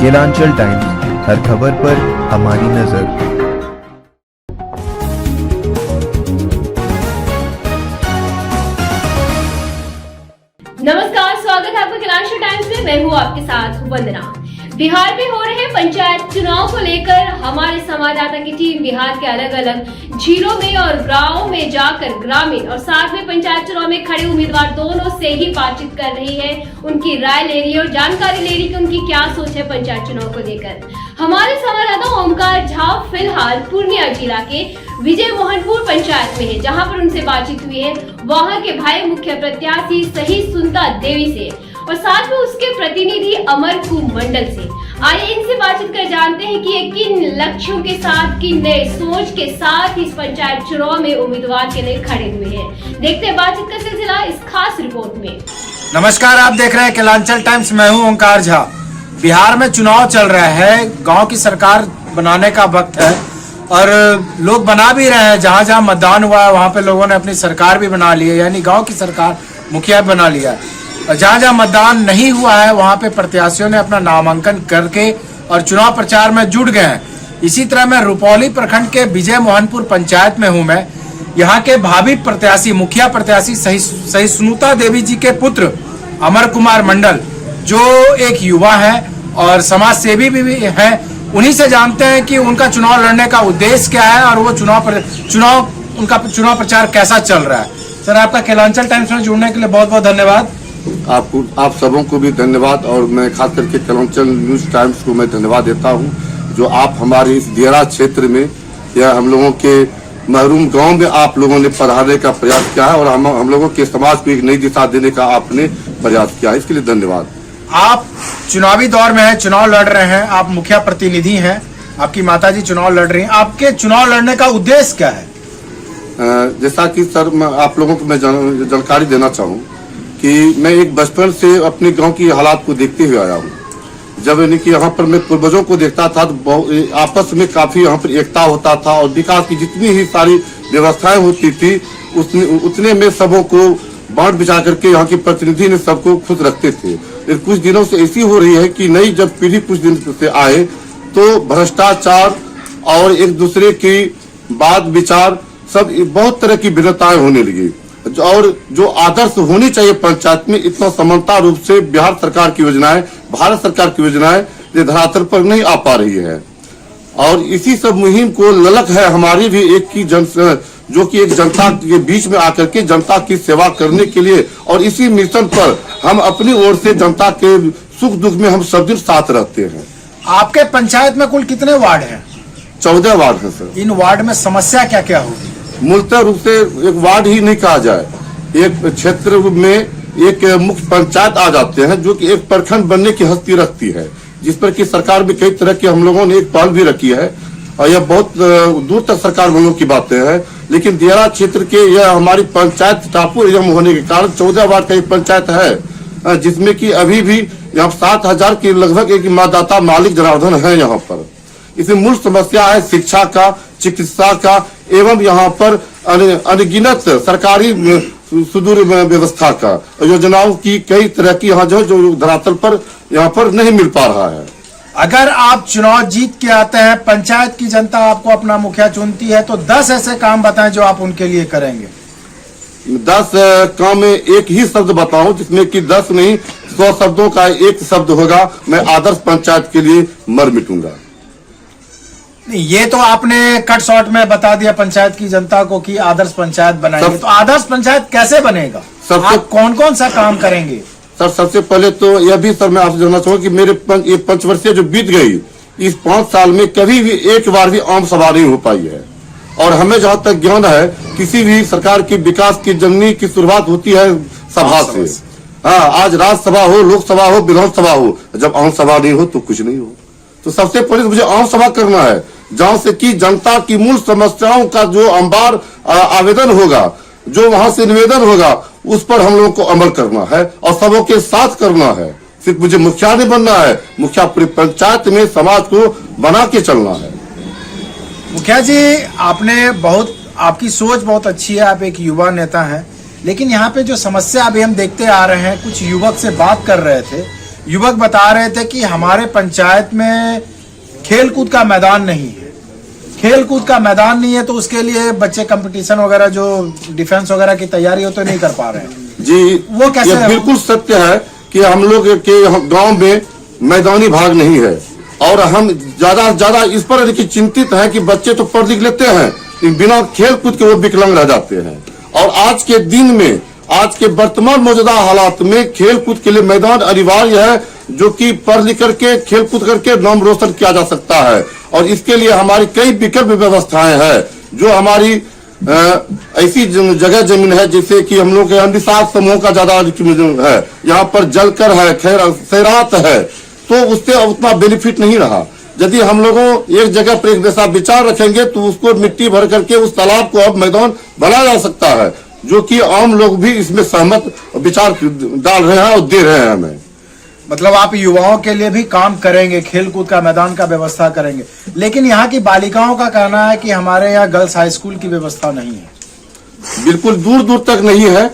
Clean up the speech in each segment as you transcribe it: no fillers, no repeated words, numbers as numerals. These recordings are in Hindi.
केलांचल टाइम्स, हर खबर पर हमारी नजर। नमस्कार, स्वागत है आपका केलांचल टाइम्स में। मैं हूँ आपके साथ वंदना। बिहार में हो रहे पंचायत चुनाव को लेकर हमारे संवाददाता की टीम बिहार के अलग अलग जिलों में और गांवों में जाकर ग्रामीण और साथ में पंचायत चुनाव में खड़े उम्मीदवार दोनों से ही बातचीत कर रही है, उनकी राय ले रही है और जानकारी ले रही है कि उनकी क्या सोच है पंचायत चुनाव को लेकर। हमारे संवाददाता ओमकार झा फिलहाल पूर्णिया जिला के विजय मोहनपुर पंचायत में है, जहां पर उनसे बातचीत हुई है वहां के भाई मुख्य प्रत्याशी सही सुनता देवी से और साथ में उसके प्रतिनिधि अमर कुमार मंडल से। आइए इनसे बातचीत कर जानते हैं कि ये किन लक्ष्यों के साथ, किन नए सोच के साथ इस पंचायत चुनाव में उम्मीदवार के लिए खड़े हुए हैं। देखते हैं बातचीत का सिलसिला इस खास रिपोर्ट में। नमस्कार, आप देख रहे हैं केलांचल टाइम्स। मैं हूं ओमकार झा। बिहार में चुनाव चल रहा है, गांव की सरकार बनाने का वक्त है और लोग बना भी रहे हैं। जहां जहां मतदान हुआ है वहां पे लोगों ने अपनी सरकार भी बना ली है, यानी गांव की सरकार मुखिया बना लिया है। और जहां जहां मतदान नहीं हुआ है वहां पे प्रत्याशियों ने अपना नामांकन करके और चुनाव प्रचार में जुट गए हैं। इसी तरह मैं रुपौली प्रखंड के विजय मोहनपुर पंचायत में हूं। मैं यहाँ के भावी प्रत्याशी, मुखिया प्रत्याशी सहिष्णुता देवी जी के पुत्र अमर कुमार मंडल, जो एक युवा है और समाज सेवी भी है, उन्हीं से जानते हैं कि उनका चुनाव लड़ने का उद्देश्य क्या है और वो उनका चुनाव प्रचार कैसा चल रहा है। सर, आपका केलांचल टाइम्स में जुड़ने के लिए बहुत बहुत धन्यवाद। आप सबों को भी धन्यवाद और मैं खास करके केलांचल न्यूज टाइम्स को मैं धन्यवाद देता हूं, जो आप हमारे इस दियारा क्षेत्र में या हम लोगों के महरूम गांव में आप लोगों ने पढ़ाने का प्रयास किया है और हम लोगों के समाज को एक नई दिशा देने का आपने प्रयास किया है, इसके लिए धन्यवाद। आप चुनावी दौर में हैं, चुनाव लड़ रहे हैं, आप मुखिया प्रतिनिधि हैं, आपकी माताजी चुनाव लड़ रही हैं। आपके चुनाव लड़ने का उद्देश्य क्या है? जैसा कि सर आप लोगों को मैं जानकारी देना चाहूँ कि मैं एक बचपन से अपने गांव की हालात को देखते हुए आया हूँ। जब यानी कि यहाँ पर मैं पूर्वजों को देखता था तो आपस में काफी यहाँ पर एकता होता था और विकास की जितनी ही सारी व्यवस्थाएं होती थी उतने में सबों को बांट बिछा करके यहाँ के प्रतिनिधि ने सबको खुश रखते थे। कुछ दिनों से ऐसी हो रही है कि नई जब पीढ़ी कुछ दिन से आए तो भ्रष्टाचार और एक दूसरे की बात विचार सब बहुत तरह की भिन्नताएं होने लगी और जो आदर्श होनी चाहिए पंचायत में, इतना समानता रूप से बिहार सरकार की योजनाएं, भारत सरकार की योजनाएं ये धरातल पर नहीं आ पा रही है। और इसी सब मुहिम को ललक है हमारी भी एक की जो कि एक जनता के बीच में आकर के जनता की सेवा करने के लिए, और इसी मिशन पर हम अपनी ओर से जनता के सुख दुख में हम सब दिन साथ रहते हैं। आपके पंचायत में कुल कितने वार्ड हैं? 14 वार्ड है सर। इन वार्ड में समस्या क्या क्या होगी? मूलतः रूप से एक वार्ड ही नहीं कहा जाए, एक क्षेत्र में एक मुख्य पंचायत आ जाते हैं जो कि एक प्रखंड बनने की हस्ती रखती है, जिस पर कि सरकार भी कई तरह की हम लोगों ने एक पहल भी रखी है और यह बहुत दूर तक सरकार वालों की बातें हैं। लेकिन दियारा क्षेत्र के यह हमारी पंचायत टापू एरिया होने के कारण 14 वार्ड का एक पंचायत है, जिसमें कि अभी भी यहाँ 7,000 की लगभग एक मतदाता मालिक जनार्दन है। यहाँ पर इसमें मूल समस्या है शिक्षा का, चिकित्सा का एवं यहाँ पर अनगिनत सरकारी सुदूर व्यवस्था का योजनाओं की कई तरह की यहाँ जो धरातल पर यहाँ पर नहीं मिल पा रहा है। अगर आप चुनाव जीत के आते हैं, पंचायत की जनता आपको अपना मुखिया चुनती है, तो 10 ऐसे काम बताएं जो आप उनके लिए करेंगे। 10 काम में एक ही शब्द बताऊं, जिसमें कि 10 नहीं 100 शब्दों का एक शब्द होगा, मैं आदर्श पंचायत के लिए मर मिटूंगा। ये तो आपने कट शॉर्ट में बता दिया पंचायत की जनता को कि आदर्श पंचायत बनाएंगे, तो आदर्श पंचायत कैसे बनेगा? आप कौन कौन सा काम करेंगे? सर, सबसे पहले तो यह भी सर मैं आपसे जानना चाहूंगा कि मेरे ये 5 वर्षीय जो बीत गई, इस 5 साल में कभी भी एक बार भी आम सभा नहीं हो पाई है। और हमें जहाँ तक ज्ञान है, किसी भी सरकार की विकास की जर्नी की शुरुआत होती है सभा से। हाँ, आज राज्यसभा हो, लोकसभा हो, विधानसभा हो, जब आम सभा नहीं हो तो कुछ नहीं हो। तो सबसे पहले मुझे आम सभा करना है, जहाँ से कि जनता की मूल समस्याओं का जो अंबार आवेदन होगा, जो वहां से निवेदन होगा, उस पर हम लोगों को अमल करना है और सबों के साथ करना है। सिर्फ मुझे मुखिया नहीं बनना है, मुखिया पूरी पंचायत में समाज को बना के चलना है। मुखिया जी, आपकी सोच बहुत अच्छी है, आप एक युवा नेता हैं, लेकिन यहाँ पे जो समस्या अभी हम देखते आ रहे हैं, कुछ युवक से बात कर रहे थे युवक बता रहे थे कि हमारे पंचायत में खेलकूद का मैदान नहीं है। खेलकूद का मैदान नहीं है तो उसके लिए बच्चे कंपटीशन वगैरह जो डिफेंस वगैरह की तैयारी हो तो नहीं कर पा रहे हैं। जी वो कैसे ये बिल्कुल सत्य है कि हम लोग के गांव में मैदानी भाग नहीं है और हम ज्यादा इस पर चिंतित हैं कि बच्चे तो पढ़ लिख लेते हैं लेकिन बिना खेल कूद के वो विकलांग रह जाते हैं। और आज के दिन में, आज के वर्तमान मौजूदा हालात में खेल कूद के लिए मैदान अनिवार्य है, जो कि पढ़ लिख करके खेल कूद करके नाम रोशन किया जा सकता है। और इसके लिए हमारी कई विकल्प व्यवस्थाएं हैं, जो हमारी ऐसी जगह जमीन है जैसे कि हम लोग के अंधिसात समूह का ज्यादा है, यहाँ पर जलकर है, खैरात है, तो उससे उतना बेनिफिट नहीं रहा। यदि हम लोगों एक जगह पर एक जैसा विचार रखेंगे तो उसको मिट्टी भर करके उस तालाब को अब मैदान बनाया जा सकता है, जो कि आम लोग भी इसमें सहमत विचार डाल रहे हैं और दे रहे हैं हमें। मतलब आप युवाओं के लिए भी काम करेंगे, खेलकूद का मैदान का व्यवस्था करेंगे। लेकिन यहाँ की बालिकाओं का कहना है कि हमारे यहाँ गर्ल्स हाई स्कूल की व्यवस्था नहीं है। बिल्कुल दूर दूर तक नहीं है।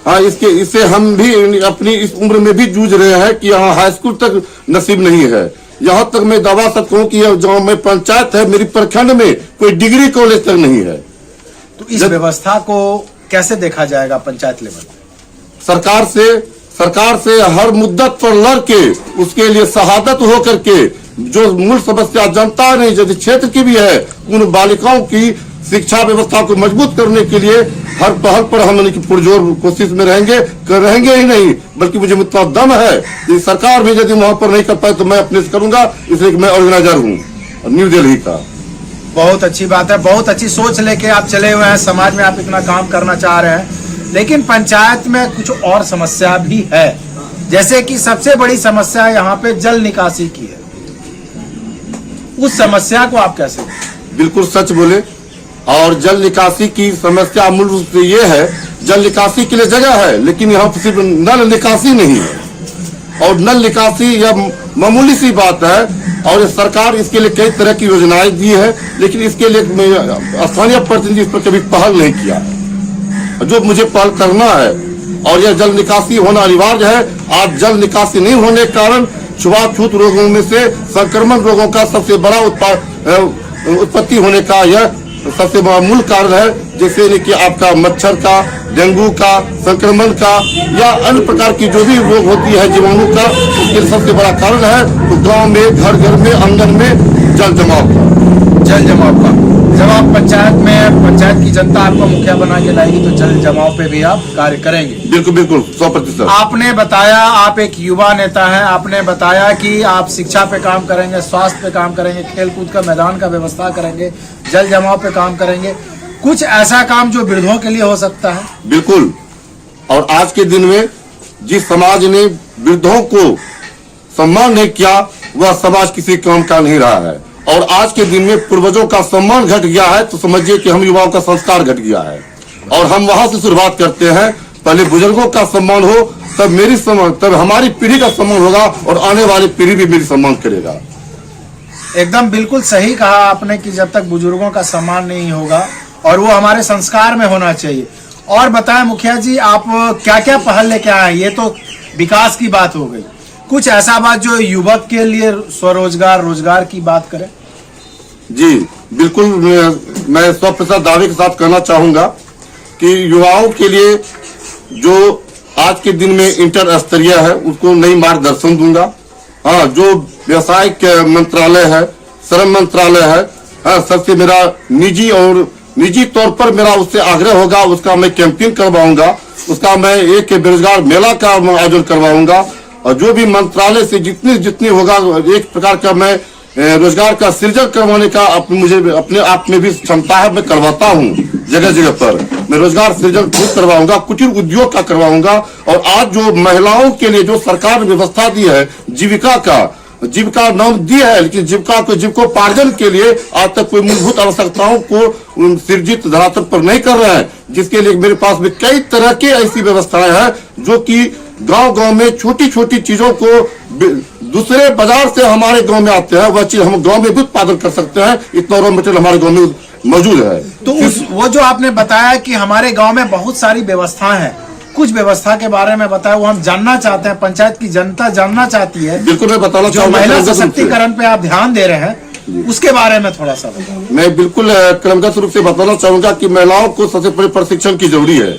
हाँ, इससे हम भी अपनी इस उम्र में भी जूझ रहे हैं कि यहाँ हाई स्कूल तक नसीब नहीं है। यहाँ तक मैं दावा सकता हूँ कि जहाँ में पंचायत है मेरी प्रखंड में कोई डिग्री कॉलेज तक नहीं है। तो इस व्यवस्था को कैसे देखा जाएगा पंचायत लेवल? सरकार से हर मुद्दत पर लड़ के उसके लिए शहादत हो करके जो मूल समस्या जनता ने यदि क्षेत्र की भी है उन बालिकाओं की शिक्षा व्यवस्था को मजबूत करने के लिए हर पहल पर हम पुरजोर कोशिश में रहेंगे ही नहीं, बल्कि मुझे इतना दम है कि सरकार भी यदि वहां पर नहीं कर पाए तो मैं अपने से करूंगा, इसलिए कि मैं ऑर्गेनाइजर हूँ न्यू दिल्ली का। बहुत अच्छी बात है, बहुत अच्छी सोच लेके आप चले हुए हैं, समाज में आप इतना काम करना चाह रहे हैं। लेकिन पंचायत में कुछ और समस्या भी है, जैसे कि सबसे बड़ी समस्या यहाँ पे जल निकासी की है। उस समस्या को आप कैसे? बिल्कुल सच बोले। और जल निकासी की समस्या मूल रूप से ये है, जल निकासी के लिए जगह है लेकिन यहाँ पर सिर्फ नल निकासी नहीं है। और नल निकासी यह मामूली सी बात है और सरकार इसके लिए कई तरह की योजनाएं दी है, लेकिन इसके लिए स्थानीय प्रतिनिधि इस पर कभी पहल नहीं किया, जो मुझे पहल करना है। और यह जल निकासी होना अनिवार्य है। आज जल निकासी नहीं होने के कारण छुआछूत रोगों में से संक्रमण रोगों का सबसे बड़ा उत्पत्ति होने का यह सबसे बड़ा मूल कारण है, जैसे कि आपका मच्छर का, डेंगू का, संक्रमण का या अन्य प्रकार की जो भी रोग होती है जीवाणु का, उसके सबसे बड़ा कारण है तो गांव में, घर घर में, आंगन में जल जमाव का। जब आप पंचायत की जनता आपको मुखिया बना के लाएगी तो जल जमाव पे भी आप कार्य करेंगे? बिल्कुल 100%। आपने बताया आप एक युवा नेता हैं, आपने बताया कि आप शिक्षा पे काम करेंगे, स्वास्थ्य पे काम करेंगे, खेलकूद का मैदान का व्यवस्था करेंगे, जल जमाव पे काम करेंगे। कुछ ऐसा काम जो वृद्धों के लिए हो सकता है? बिल्कुल। और आज के दिन में जिस समाज ने वृद्धों को सम्मान नहीं किया वह समाज किसी काम का नहीं रहा है। और आज के दिन में पूर्वजों का सम्मान घट गया है तो समझिए कि हम युवाओं का संस्कार घट गया है। और हम वहां से शुरुआत करते हैं, पहले बुजुर्गों का सम्मान हो तब हमारी पीढ़ी का सम्मान होगा और आने वाली पीढ़ी भी मेरी सम्मान करेगा। एकदम बिल्कुल सही कहा आपने कि जब तक बुजुर्गों का सम्मान नहीं होगा और वो हमारे संस्कार में होना चाहिए। और बताएं मुखिया जी, आप क्या क्या पहल लेके आए? ये तो विकास की बात हो गई, कुछ ऐसा बात जो युवक के लिए स्वरोजगार, रोजगार की बात करें? जी बिल्कुल, मैं 100% दावे के साथ कहना चाहूंगा कि युवाओं के लिए जो आज के दिन में इंटर स्तरीय है उसको नई मार्गदर्शन दूंगा। हाँ, जो व्यवसायिक मंत्रालय है, श्रम मंत्रालय है, हाँ, सबसे मेरा निजी तौर पर मेरा उससे आग्रह होगा, उसका मैं कैंपेन करवाऊंगा, उसका मैं एक बेरोजगार मेला का आयोजन करवाऊंगा। और जो भी मंत्रालय से जितनी होगा एक प्रकार का मैं रोजगार का सृजन करवाने का मुझे अपने आप में भी क्षमता है, मैं करवाता हूँ। जगह जगह पर मैं रोजगार सृजन खुद करवाऊंगा, कुटीर उद्योग का करवाऊंगा। और आज जो महिलाओं के लिए जो सरकार ने व्यवस्था दी है जीविका नाम दी है, लेकिन जीविकोपार्जन के लिए आज तक कोई मूलभूत आवश्यकताओं को सृजित धरातल पर नहीं कर रहे हैं, जिसके लिए मेरे पास में कई तरह की ऐसी व्यवस्थाएं हैं जो कि गांव में छोटी छोटी चीजों को दूसरे बाजार से हमारे गांव में आते हैं, वह चीज हम गांव में भी उत्पादन कर सकते हैं। इतना रॉ मटेरियल हमारे गांव में मौजूद है। तो वो जो आपने बताया कि हमारे गांव में बहुत सारी व्यवस्थाएं हैं, कुछ व्यवस्था के बारे में बताएं, वो हम जानना चाहते हैं, पंचायत की जनता जानना चाहती है। बिल्कुल मैं बताना जो चाहूंगा महिला क्रमगत रूप से। सशक्तिकरण पे आप ध्यान दे रहे हैं, उसके बारे में थोड़ा सा बताएं। मैं बिल्कुल क्रमगत रूप से बताना चाहूंगा कि महिलाओं को सबसे पहले प्रशिक्षण की जरूरी है।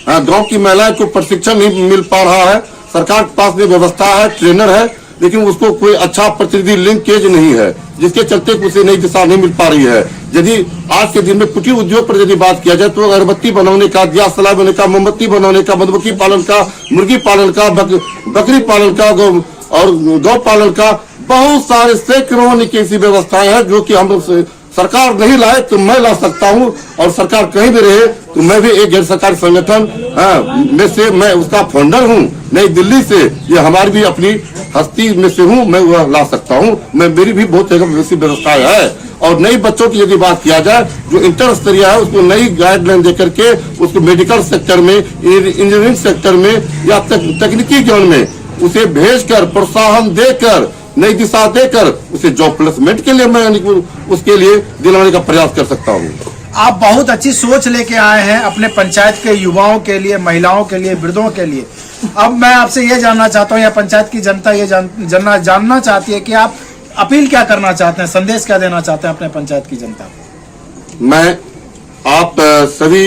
गांव की महिलाएं को प्रशिक्षण नहीं मिल पा रहा है। सरकार के पास में व्यवस्था है, ट्रेनर है, लेकिन उसको कोई अच्छा प्रतिनिधि लिंकेज नहीं है, जिसके चलते उसे नई दिशा नहीं मिल पा रही है। यदि आज के दिन में कुटीर उद्योग पर यदि बात किया जाए तो अगरबत्ती बनाने का, दिया सलाई बनाने का, मोमबत्ती बनाने का, मधुमक्खी पालन का, मुर्गी पालन का, बकरी पालन का और गौ पालन का बहुत सारे सैकड़ों की ऐसी व्यवस्थाएं हैं जो कि हम सरकार नहीं लाए तो मैं ला सकता हूं, और सरकार कहीं भी रहे तो मैं भी एक गैर सरकारी संगठन में से मैं उसका फाउंडर हूं, नई दिल्ली से। ये हमारी भी अपनी हस्ती में से हूं, मैं वह ला सकता हूं। मैं मेरी भी बहुत ऐसी व्यवस्थाएं है। और नई बच्चों की यदि बात किया जाए जो इंटर स्तरीय है, उसको नई गाइडलाइन देकर के उसको मेडिकल सेक्टर में, इंजीनियरिंग सेक्टर में या तकनीकी ज्ञान में उसे भेजकर प्रोत्साहन देकर, नई दिशा देकर उसे जॉब प्लेसमेंट के लिए मैं उसके लिए दिलाने का प्रयास कर सकता हूँ। आप बहुत अच्छी सोच लेके आए हैं अपने पंचायत के युवाओं के लिए, महिलाओं के लिए, वृद्धों के लिए। अब मैं आपसे ये जानना चाहता हूँ, या पंचायत की जनता ये जानना चाहती है कि आप अपील क्या करना चाहते हैं, संदेश क्या देना चाहते हैं अपने पंचायत की जनता को? मैं आप सभी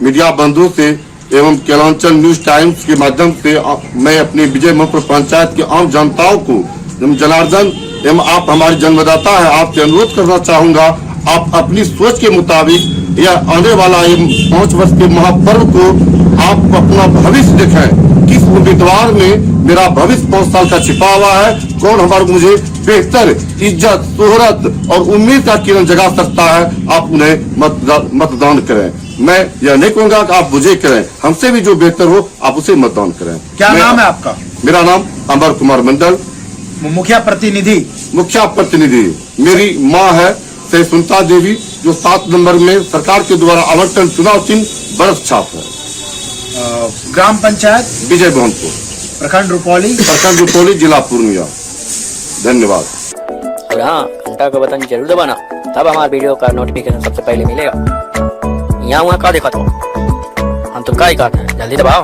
मीडिया बंधुओं से एवं केलांचल न्यूज टाइम्स के माध्यम से मैं अपनी विजय मोहनपुर पंचायत के आम जनताओं को, जनार्दन एवं आप हमारे जन्मदाता है, आपसे अनुरोध करना चाहूंगा, आप अपनी सोच के मुताबिक या आने वाला 5 वर्ष के महापर्व को आप अपना भविष्य देखें। किस उम्मीदवार में मेरा भविष्य 5 साल का छिपा हुआ है, कौन हमारे मुझे बेहतर इज्जत, शोहरत और उम्मीद का किरण जगा सकता है, आप उन्हें मतदान करें। मैं यह नहीं कहूंगा कि आप मुझे करें, हमसे भी जो बेहतर हो आप उसे मतदान करें। क्या नाम है आपका? मेरा नाम अमर कुमार मंडल, मुखिया प्रतिनिधि। मुखिया प्रतिनिधि मेरी माँ है श्री सुनता देवी, जो 7 नंबर में सरकार के द्वारा आवंटन चुनाव चिन्ह बरस छाप है। ग्राम पंचायत विजय मोहनपुर, प्रखंड रुपौली, जिला पूर्णिया। धन्यवाद। और हाँ, घंटा का बटन जरूर दबाना, तब हमारे वीडियो का नोटिफिकेशन सबसे पहले मिलेगा। यहाँ वहाँ का देखा तो हम तो क्या ही करते हैं, जल्दी दबाओ।